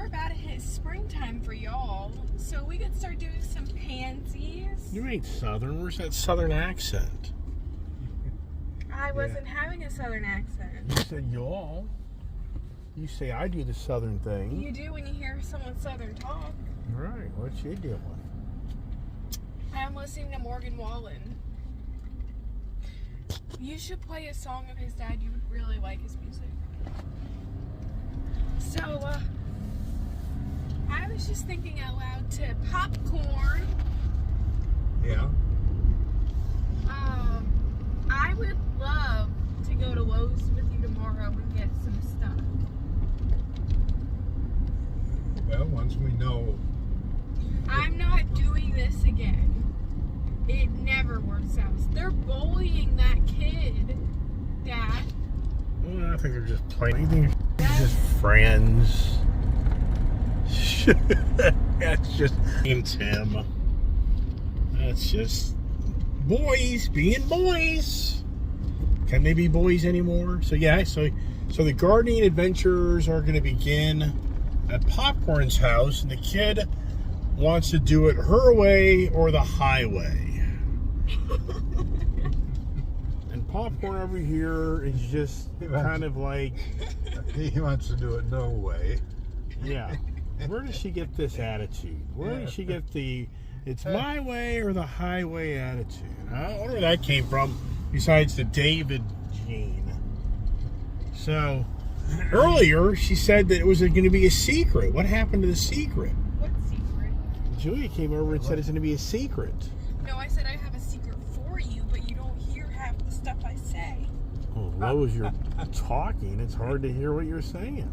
we're about to hit springtime for y'all, so we could start doing some pansies. You ain't Southern. Where's that Southern accent? I wasn't having a Southern accent. You said y'all. You say I do the Southern thing. You do when you hear someone Southern talk. Right. What you doing? I'm listening to Morgan Wallen. You should play a song of his dad. You would really like his music. So, I was just thinking out loud to popcorn. Yeah. I would love to go to Lowe's with you tomorrow and get some stuff. Well, once we know. I'm not doing this again. It never works out. They're bullying that kid, Dad. Well, I think they're just playing. I think they're just friends. That's just Tim. That's just boys being boys. Can they be boys anymore? So yeah, so the gardening adventures are going to begin at Popcorn's house, and the kid wants to do it her way or the highway. And Popcorn over here is just kind of like, He wants to do it no way. yeah. Where does she get this attitude? Where does she get the it's my way or the highway attitude? I don't know where that came from, besides the David gene. So, earlier she said that it was going to be a secret. What happened to the secret? What secret? Julia came over and said it's going to be a secret. No, I said I have a secret for you, but you don't hear half the stuff I say. Well, low as you're talking, it's hard to hear what you're saying.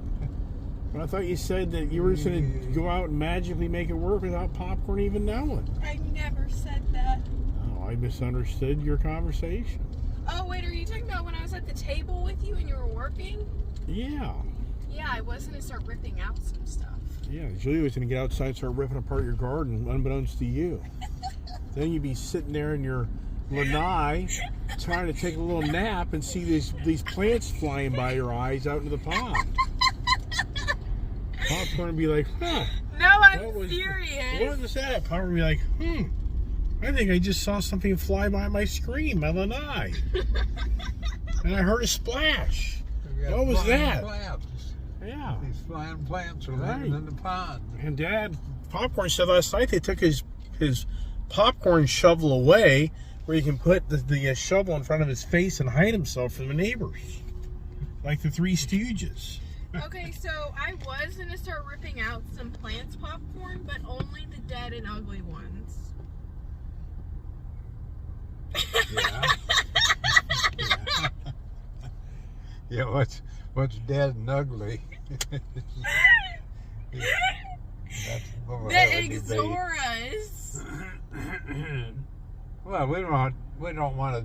But I thought you said that you were just going to go out and magically make it work without Popcorn even knowing. I never said that. Oh, I misunderstood your conversation. Oh, wait, are you talking about when I was at the table with you and you were working? Yeah. Yeah, I was going to start ripping out some stuff. Yeah, Julia was going to get outside and start ripping apart your garden, unbeknownst to you. Then you'd be sitting there in your lanai trying to take a little nap and see these plants flying by your eyes out into the pond. Popcorn would be like, huh. No, I'm serious. What was that? Popcorn would be like, I think I just saw something fly by my screen, my lanai. And I heard a splash. What was that? Plants. Yeah. These flying plants are living in the pond. And Dad, Popcorn said last night they took his popcorn shovel away where he can put the shovel in front of his face and hide himself from the neighbors. Like the Three Stooges. Okay, so I was going to start ripping out some plants, Popcorn, but only the dead and ugly ones. Yeah. Yeah, what's dead and ugly? That's The Ixoras. Well, we don't want to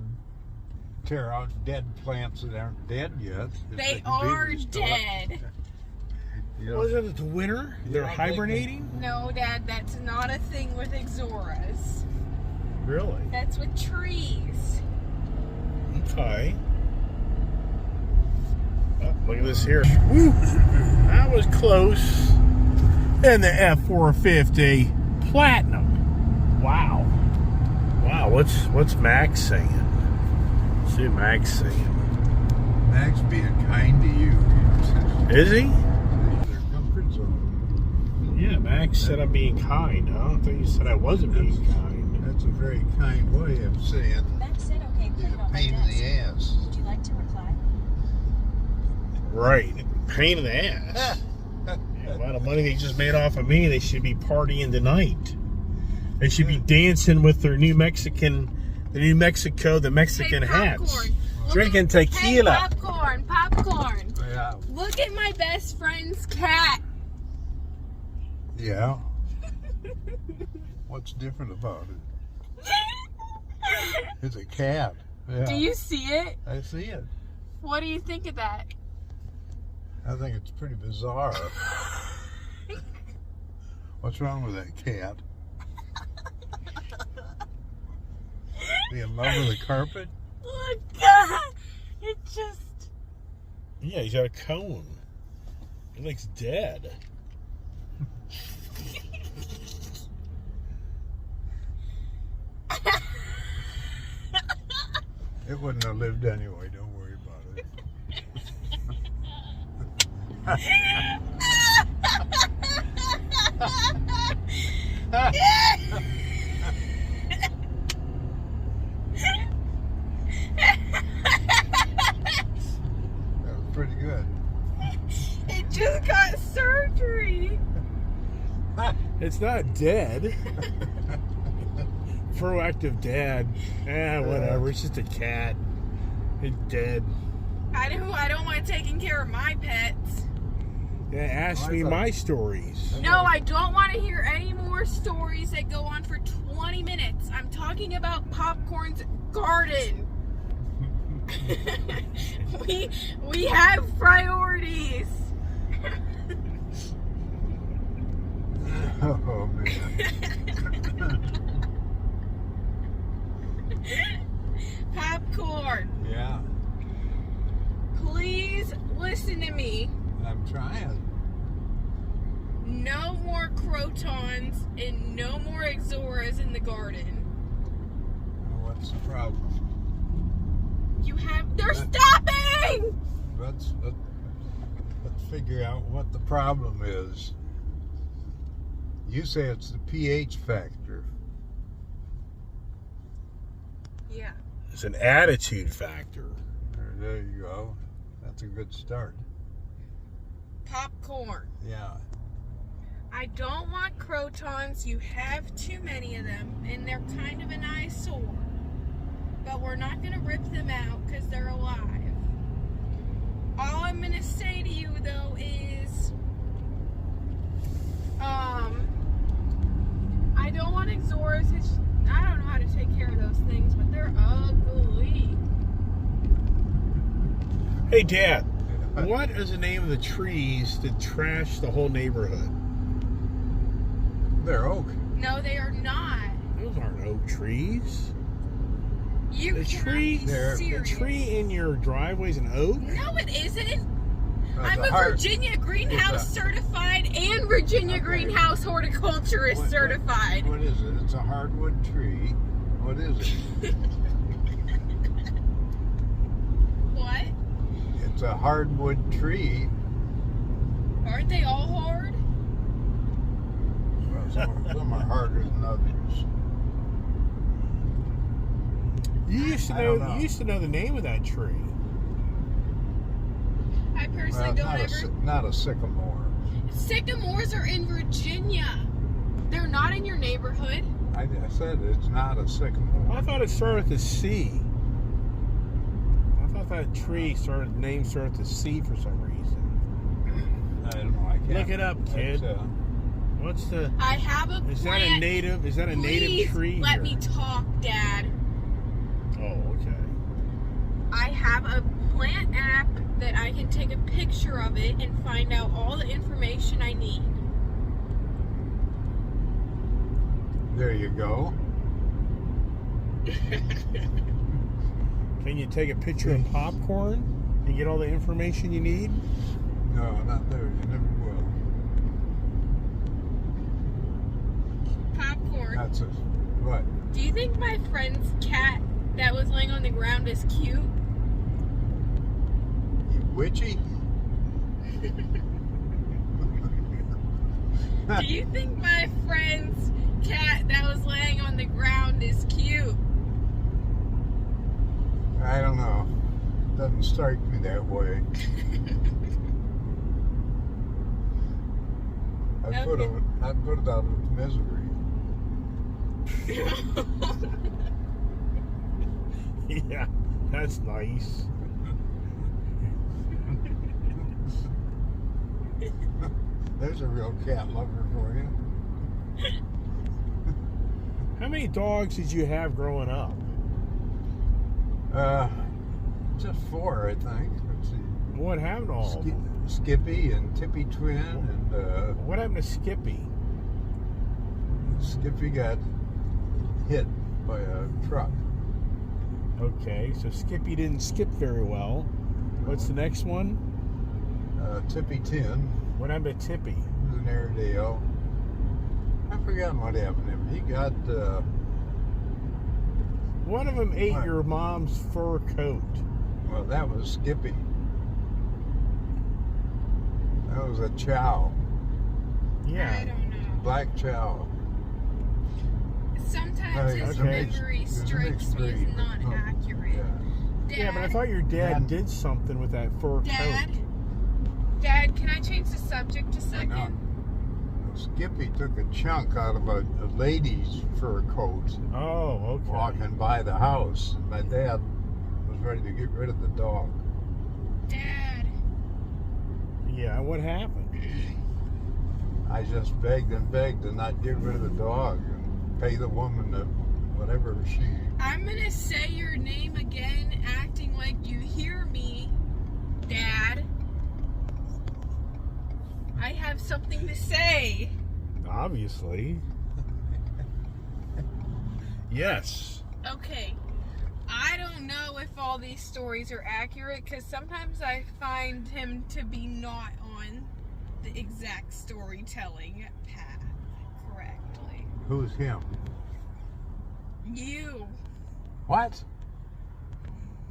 tear out dead plants that aren't dead yet. They are dead. You know, Was it the winter? They're hibernating? No, Dad, that's not a thing with Ixoras. Really? That's with trees. Okay. Oh, look at this here. Woo! That was close. And the F450 Platinum. Wow. Wow, what's Max saying? Let's see what Max saying. Max being kind to you. Is he? Their comfort zone. Yeah, Max said I'm being kind. I don't think he said I wasn't being kind. That's a very kind way of saying Max said, okay, put he's it a on my pain in desk. the ass. Would you like to reply? Right. Pain in the ass. Yeah, a lot of money they just made off of me. They should be partying tonight. They should be dancing with their New Mexico, Hey, hats. Popcorn. Drinking tequila. Hey, popcorn. Yeah. Look at my best friend's cat. Yeah. What's different about it? It's a cat. Yeah. Do you see it? I see it. What do you think of that? I think it's pretty bizarre. What's wrong with that cat? Be in love with the carpet? Oh, God. It just... Yeah, he's got a cone. He looks dead. It wouldn't have lived anyway. Don't worry about it. That was pretty good. It just got surgery. It's not dead. Proactive dad. Whatever. It's just a cat. It's dead. I don't want taking care of my pets. Yeah, ask me my stories. No, I don't want to hear any more stories that go on for 20 minutes. I'm talking about Popcorn's garden. we have priorities. Oh man. Popcorn, Yeah, please listen to me. I'm trying. No more crotons and no more exoras in the garden. What's the problem? They're stopping! Let's figure out what the problem is. You say it's the pH factor. Yeah. It's an attitude factor. There you go. That's a good start. Popcorn. Yeah. I don't want crotons. You have too many of them, and they're kind of an eyesore. But we're not going to rip them out because they're alive. All I'm going to say to you, though, is... I don't want exoras. I don't know how to take care of those things, but they're ugly. Hey, Dad. What is the name of the trees that trash the whole neighborhood? They're oak. No, they are not. Those aren't oak trees. You The cannot tree, be the serious. tree in your driveway is an oak? No, it isn't. That's I'm a Virginia Greenhouse certified and Virginia Okay. Greenhouse horticulturist certified. What is it? It's a hardwood tree. What is it? What? It's a hardwood tree. Aren't they all hard? Well, some are harder than others. You used to I don't know. You used to know the name of that tree. I personally Well, don't ever. not a sycamore. Sycamores are in Virginia. They're not in your neighborhood. I said it's not a sycamore. I thought it started with a C. I thought that tree name started with a C for some reason. I don't know. I can't. Look it up, kid. What's the? I have a Is that plant. a native? Is that a native Please tree? let here? me talk, Dad. Oh, okay. I have a plant app that I can take a picture of it and find out all the information I need. There you go. Can you take a picture of popcorn and get all the information you need? No, not there. You never will. Popcorn. That's it. What? Do you think my friend's cat that was laying on the ground is cute? You witchy? Do you think my friend's cat that was laying on the ground is cute? I don't know. Doesn't strike me that way. I'd put it out of misery. Yeah, that's nice. There's a real cat lover for you. How many dogs did you have growing up? Just 4, I think. Let's see. What happened to all of them? Skippy and Tippy Twin, and What happened to Skippy? Skippy got hit by a truck. Okay, so Skippy didn't skip very well. What's the next one? Tippy Tin What happened to Tippy? was an Airedale. I've forgotten what happened to him. He got One of them ate What? your mom's fur coat. Well, that was Skippy. That was a chow, I Yeah. don't know. black chow. Sometimes It his was a memory it was a strikes mixed me as breed. not Oh, accurate. Yeah. Dad, Yeah, but I thought your dad And- did something with that fur Dad, coat. Dad, can I change the subject a I second? know. Skippy took a chunk out of a lady's fur coat Oh, okay. walking by the house. My dad was ready to get rid of the dog. Dad, Yeah, what happened? I just begged and begged to not get rid of the dog and pay the woman whatever she. I'm gonna say your name again, acting like you hear me, Dad. I have something to say. Obviously. Yes. Okay, I don't know if all these stories are accurate because sometimes I find him to be not on the exact storytelling path correctly. Who's him? You. What?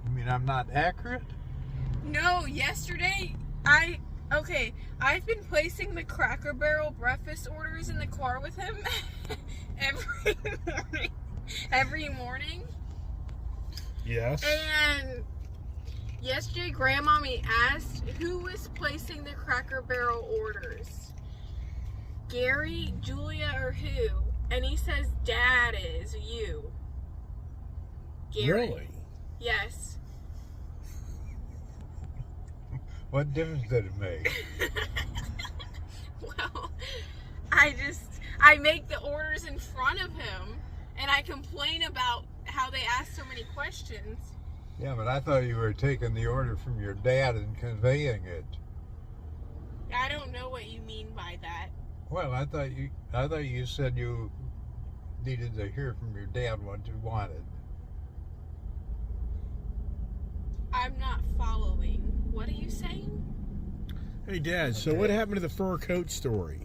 You mean I'm not accurate? No, yesterday I've been placing the Cracker Barrel breakfast orders in the car with him every morning. Yes. And yesterday, Grandmommy asked who was placing the Cracker Barrel orders. Gary, Julia, or who? And he says, Dad is you. Gary. Really? Yes. What difference did it make? Well, I make the orders in front of him, and I complain about how they ask so many questions. Yeah, but I thought you were taking the order from your dad and conveying it. I don't know what you mean by that. Well, I thought you said you needed to hear from your dad what you wanted. I'm not following. What are you saying? Hey, Dad, so what happened to the fur coat story?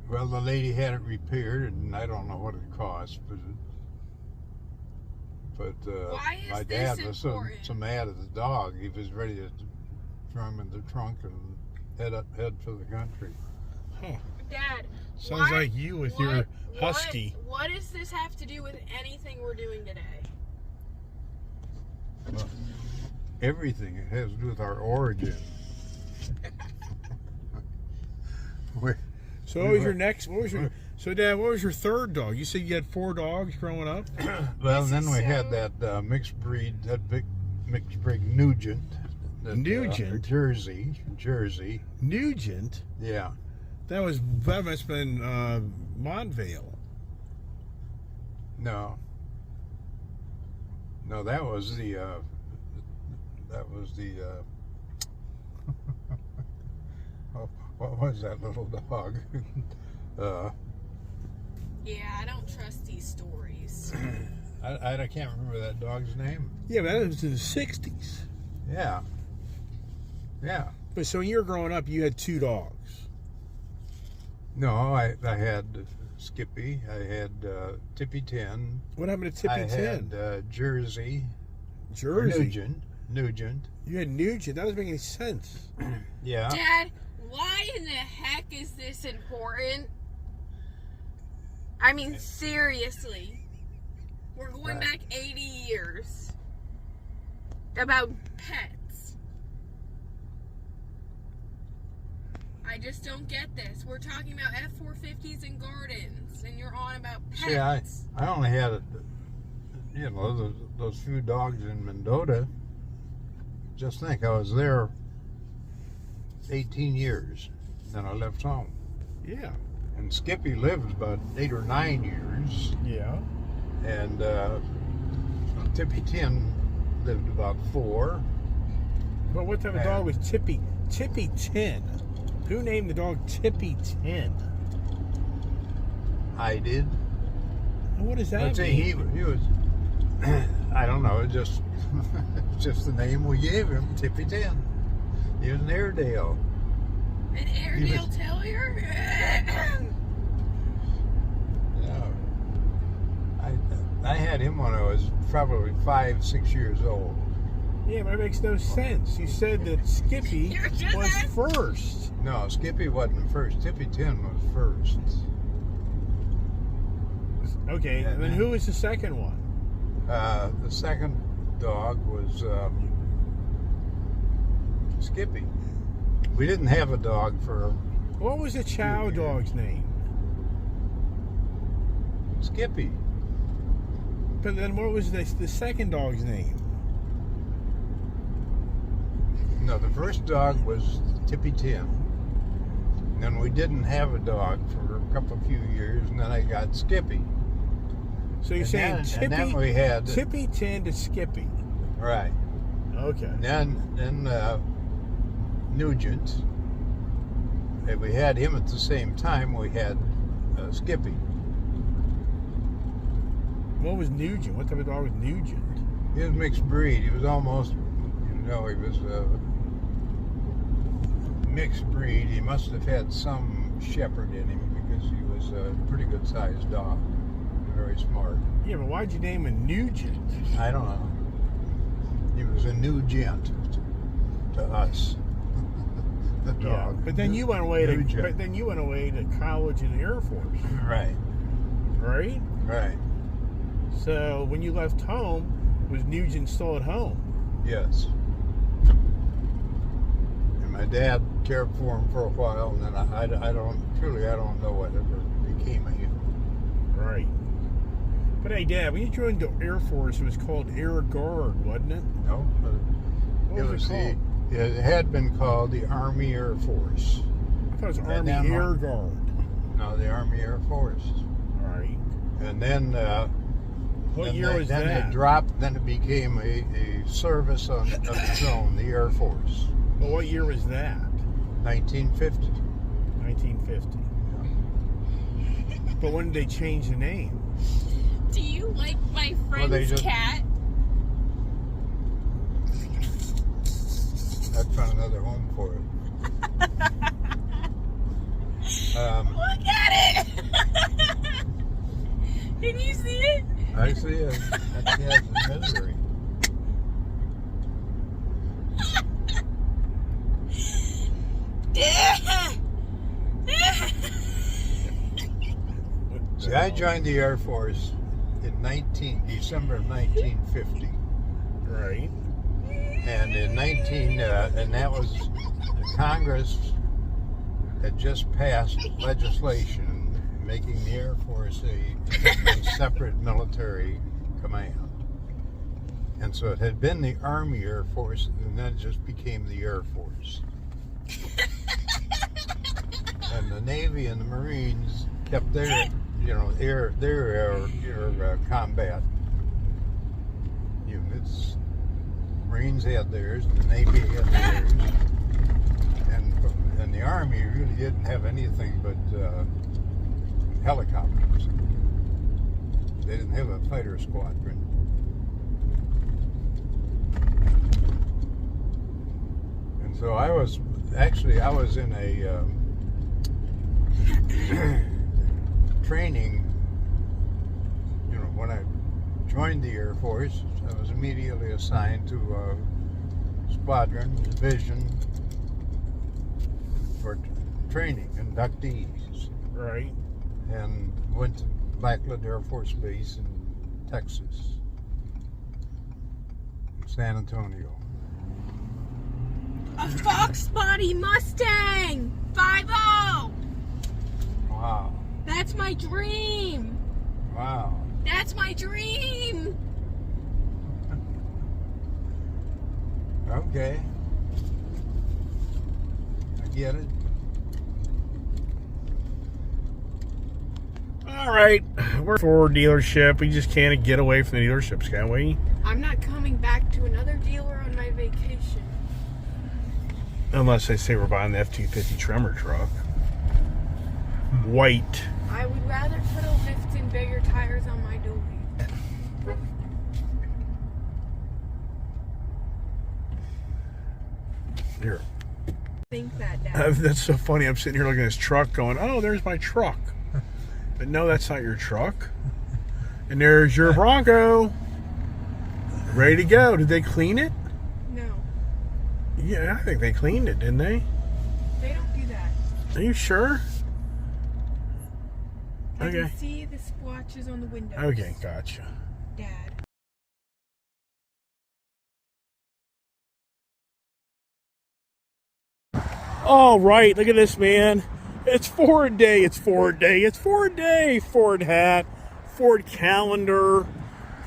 Well, the lady had it repaired, and I don't know what it cost, but Why is my this dad was important? so mad at the dog, he was ready to throw him in the trunk and head for the country. Huh. Dad, Sounds why- like you with your husky. What does this have to do with anything we're doing today? Well, everything has to do with our origin. So what was your next? What was your? So, Dad, what was your third dog? You said you had 4 dogs growing up. Well, This then is we so- had that mixed breed, mixed breed Nugent. Nugent? Jersey. Nugent. Yeah. That must have been Montvale. No, that was the oh, what was that little dog? Yeah, I don't trust these stories. I can't remember that dog's name. Yeah, but that was in the 60s. Yeah. But so when you were growing up, you had 2 dogs. No, I had Skippy. I had Tippy 10. What happened to Tippy I 10? had Jersey. Jersey. Nugent. You had Nugent. That doesn't make any sense. Yeah. Dad, why in the heck is this important? I mean, seriously. We're going Right. back 80 years. About pets. I just don't get this. We're talking about F-450s and gardens, and you're on about pets. See, I only had, those few dogs in Mendota. Just think, I was there 18 years. Then I left home. Yeah. And Skippy lived about 8 or 9 years. Yeah. And Tippy 10 lived about 4. But what type of dog was Tippy? Tippy 10. Who named the dog Tippy 10? I did. What does that Let's see, mean? he was, I don't know, just the name we gave him, Tippy 10. He was an Airedale. An Airedale Terrier? Yeah. I had him when I was probably 5, 6 years old. Yeah, but it makes no sense. You said that Skippy was first. No, Skippy wasn't first. Tippy Tin was first. Okay, and then who was the second one? The second dog was Skippy. We didn't have a dog for What was the chow dog's name? Skippy. But then what was the second dog's name? No, the first dog was Tippy Tin. And then we didn't have a dog for a few years, and then I got Skippy. So you're And saying then- and then we had- Tippy Tin to Skippy. Right. Okay. And then Nugent. And we had him at the same time we had Skippy. What was Nugent? What type of dog was Nugent? He was mixed breed. He was almost, he was a mixed breed. He must have had some shepherd in him because he was a pretty good sized dog. Very smart. Yeah, but why'd you name him Nugent? I don't know. He was a new gent to us. The dog. Yeah, but then you went away Nugent. to college in the Air Force, Right. right? Right. So when you left home, was Nugent still at home? Yes. And my dad cared for him for a while, and then I don't know whatever became of him. Right. But hey, Dad, when you joined the Air Force, it was called Air Guard, wasn't it? No, What was it called? It had been called the Army Air Force. I thought it was And Army then- Air Guard. No, the Army Air Force. Right. And then What year was then that? it dropped. Then it became a service of its own, the Air Force. Well, what year was that? 1950. 1950. But when did they change the name? Do you like my friend's they just- cat? I found another home for it. Look at it! Can you see it? I see it. That's misery. See, I joined the Air Force in December of 1950, Right. and and that was Congress had just passed legislation making the Air Force a separate military command, and so it had been the Army Air Force, and then it just became the Air Force. And the Navy and the Marines kept their combat units. Marines had theirs, the Navy had theirs, and the Army really didn't have anything but helicopters. They didn't have a fighter squadron. And so I was in a training, when I joined the Air Force, I was immediately assigned to a squadron, division for training, inductees, Right. and went to Blackwood Air Force Base in Texas, San Antonio. A Fox Body Mustang 5.0. Wow. That's my dream. Wow. That's my dream. Okay. I get it. All right. We're Ford dealership. We just can't get away from the dealerships, can we? I'm not coming back to another dealer on my vacation. Unless they say we're buying the F-250 Tremor truck. White. I would rather put a lift and bigger tires on my dually. Here. Think that, Dad. That's so funny. I'm sitting here looking at this truck going, oh, there's my truck. But no, that's not your truck. And there's your Bronco. Ready to go. Did they clean it? No, Yeah, I think they cleaned it, didn't they? they don't do that. Are you sure? I Okay. can see the splotches on the windows. Okay, gotcha. Dad. All right, look at this, man. It's Ford Day. It's Ford Day. It's Ford Day. Ford hat, Ford calendar,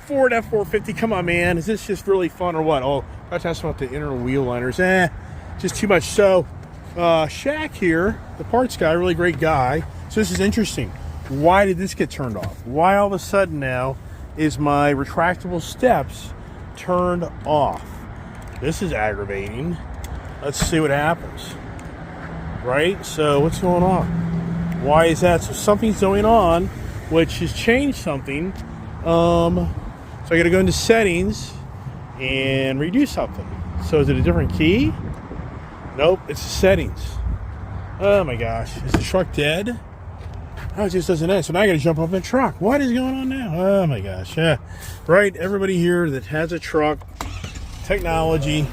Ford F450. Come on, man. Is this just really fun or what? Oh, I was asking about the inner wheel liners. Just too much. So, Shaq here, the parts guy, really great guy. So this is interesting. Why did this get turned off? Why all of a sudden now is my retractable steps turned off? This is aggravating. Let's see what happens. Right? So what's going on? Why is that? So something's going on, which has changed something. So I got to go into settings and redo something. So is it a different key? Nope, it's settings. Oh my gosh, is the truck dead? Oh, it just doesn't end. So now I got to jump up in the truck. What is going on now? Oh my gosh, yeah. Right, everybody here that has a truck, technology.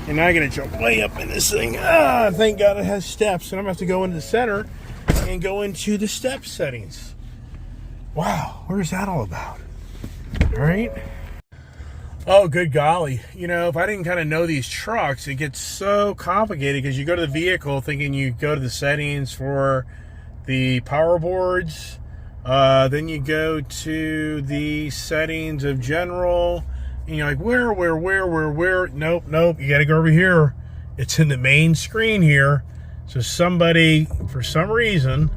And now I gotta jump way up in this thing. Thank God it has steps. And I'm gonna have to go into the center and go into the step settings. Wow, what is that all about? All right. Oh, good golly. You know, if I didn't kind of know these trucks, it gets so complicated because you go to the vehicle thinking you go to the settings for the power boards. Then you go to the settings of general. And you're like, where? Nope. You got to go over here. It's in the main screen here. So somebody, for some reason,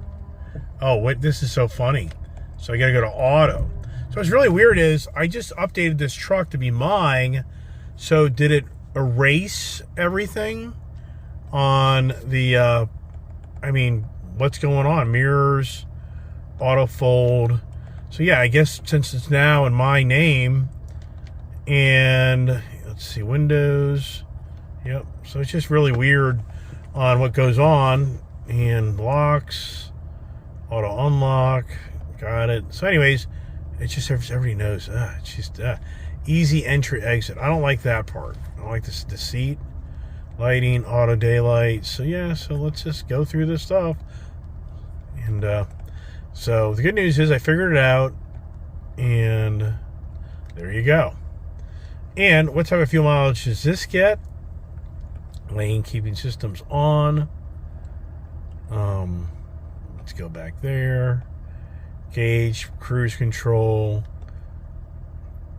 oh, wait, this is so funny. So I got to go to auto. So what's really weird is I just updated this truck to be mine. So did it erase everything on the, what's going on? Mirrors, auto fold. So yeah, I guess since it's now in my name, and let's see, windows. Yep. So it's just really weird on what goes on. And locks, auto unlock. Got it. So anyways, it's just everybody knows. It's just easy entry exit. I don't like that part. I don't like this, the seat, lighting, auto daylight. So yeah. So let's just go through this stuff. And so the good news is I figured it out. And there you go. And what type of fuel mileage does this get? Lane keeping systems on. Let's go back there. Gauge, cruise control,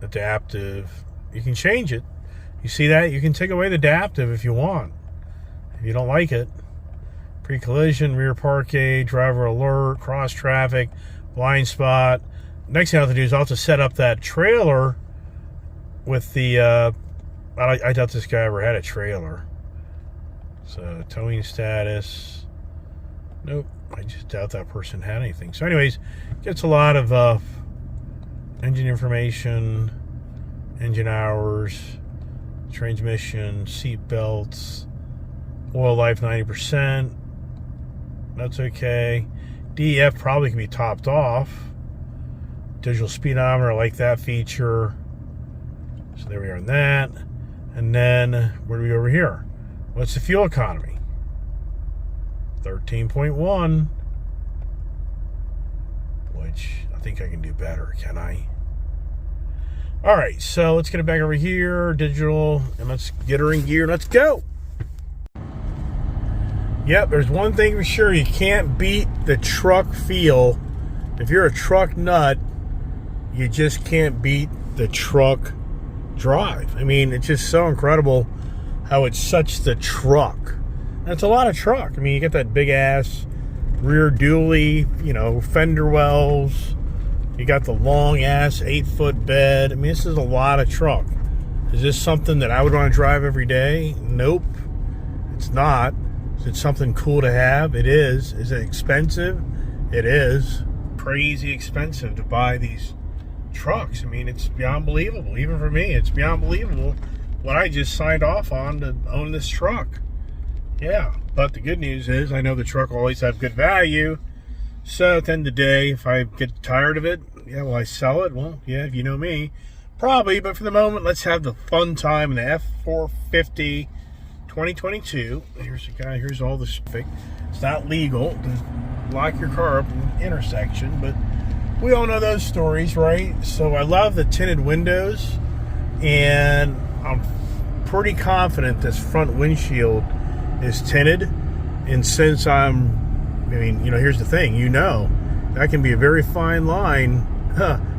adaptive. You can change it. You see that? You can take away the adaptive if you want. If you don't like it. Pre-collision, rear parquet, driver alert, cross traffic, blind spot. Next thing I have to do is I'll have to set up that trailer with the, I doubt this guy ever had a trailer. So, towing status. Nope. I just doubt that person had anything. So, anyways, gets a lot of engine information, engine hours, transmission, seat belts, oil life 90%. That's okay. DEF probably can be topped off. Digital speedometer, I like that feature. So there we are on that. And then, where do we go over here? What's the fuel economy? 13.1. Which, I think I can do better, can I? Alright, so let's get it back over here. Digital, and let's get her in gear. Let's go! Yep, there's one thing for sure. You can't beat the truck feel. If you're a truck nut, you just can't beat the truck drive. I mean, it's just so incredible how it's such the truck. And it's a lot of truck. I mean, you get that big ass rear dually, fender wells. You got the long ass 8-foot bed. I mean, this is a lot of truck. Is this something that I would want to drive every day? Nope. It's not. Is it something cool to have? It is. Is it expensive? It is. Crazy expensive to buy these trucks. I mean, it's beyond believable. Even for me, it's beyond believable what I just signed off on to own this truck. Yeah, but the good news is I know the truck will always have good value. So at the end of the day, if I get tired of it, yeah, will I sell it? Well, yeah, if you know me, probably. But for the moment, let's have the fun time in the F450 2022. Here's the guy. Here's all the stuff. It's not legal to lock your car up in an intersection, but we all know those stories, right? So I love the tinted windows, and I'm pretty confident this front windshield is tinted. And since here's the thing, that can be a very fine line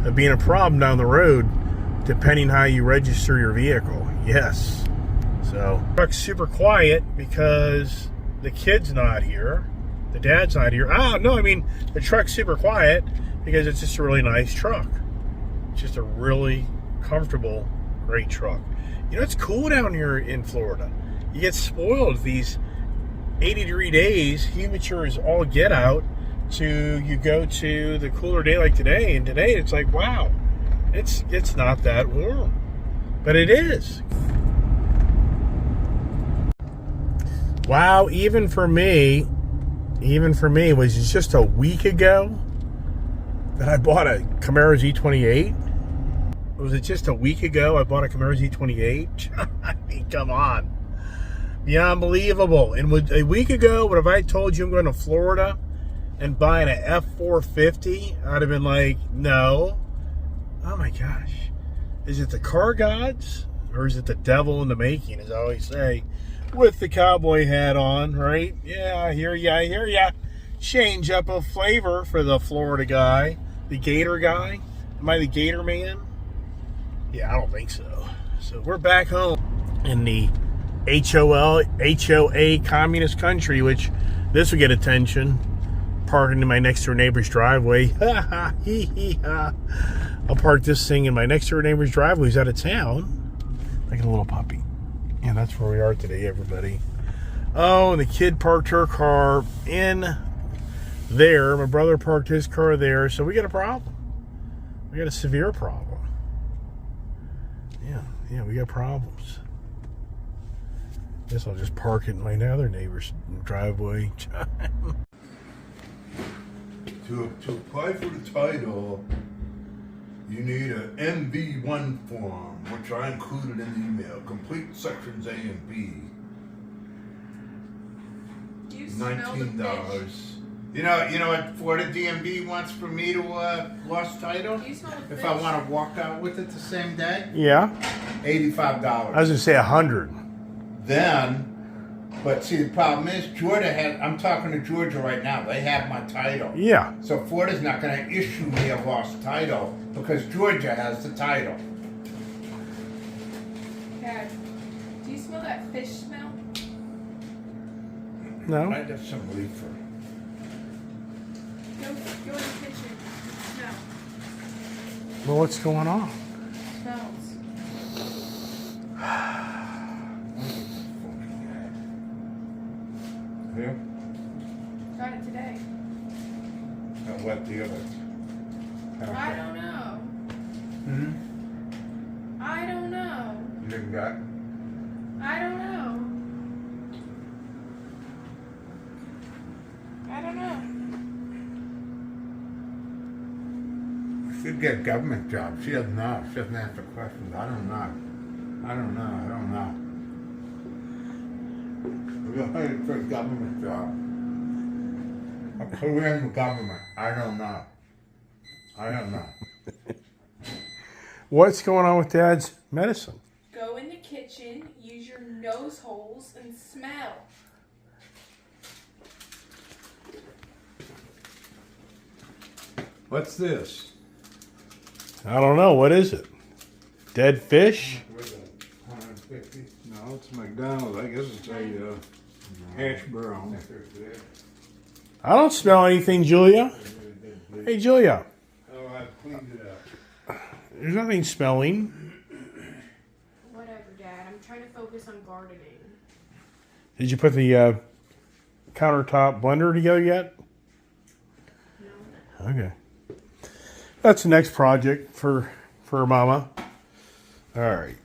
of being a problem down the road, depending how you register your vehicle. Yes. So, truck's super quiet because the kid's not here. The dad's not here. The truck's super quiet because it's just a really nice truck. It's just a really comfortable, great truck. It's cool down here in Florida. You get spoiled these 80-degree days, humidity is all get out, to you go to the cooler day like today, and today it's like, wow, it's not that warm. But it is. Wow, even for me, it was just a week ago that I bought a Camaro Z28. Was it just a week ago I bought a Camaro Z28? I mean, come on. Beyond believable. And a week ago, what if I told you I'm going to Florida and buying an F450? I'd have been like, no. Oh my gosh. Is it the car gods? Or is it the devil in the making, as I always say? With the cowboy hat on, right? Yeah, I hear ya. Change up of flavor for the Florida guy. The Gator guy. Am I the Gator man? Yeah, I don't think so. So we're back home in the HOA communist country, which this will get attention. Parking in my next door neighbor's driveway. I'll park this thing in my next door neighbor's driveway. He's out of town. Like a little puppy. Yeah, that's where we are today, everybody. Oh, and the kid parked her car in there. My brother parked his car there. So we got a problem. We got a severe problem. Yeah, we got problems. Guess I'll just park it in my other neighbor's driveway. To apply for the title, you need an MV1 form, which I included in the email. Complete sections A and B. Do you smell the $19. fish? You know what Florida DMV wants for me to lost title? Do you smell the If fish? I want to walk out with it the same day, Yeah. $85. I was going to say 100. But see, the problem is I'm talking to Georgia right now. They have my title. Yeah. So Florida's not going to issue me a lost title because Georgia has the title. Dad, do you smell that fish smell? No. I got some reefer. Go in the kitchen. Smell. Well, what's going on? Smells. Yeah? Got it today. And what the other? I don't know. I don't know. You didn't got? I don't know. I don't know. She should get a government job. She doesn't know. She doesn't answer questions. I don't know. We're hired for a government job. A career in the government. I don't know. What's going on with Dad's medicine? Go in the kitchen, use your nose holes, and smell. What's this? I don't know. What is it? Dead fish? No, it's McDonald's. I guess it's a hash brown. I don't smell anything, Julia. Hey, Julia. Oh, I cleaned it up. There's nothing smelling. Whatever, Dad. I'm trying to focus on gardening. Did you put the countertop blender together yet? No. Okay. That's the next project for Mama. All right.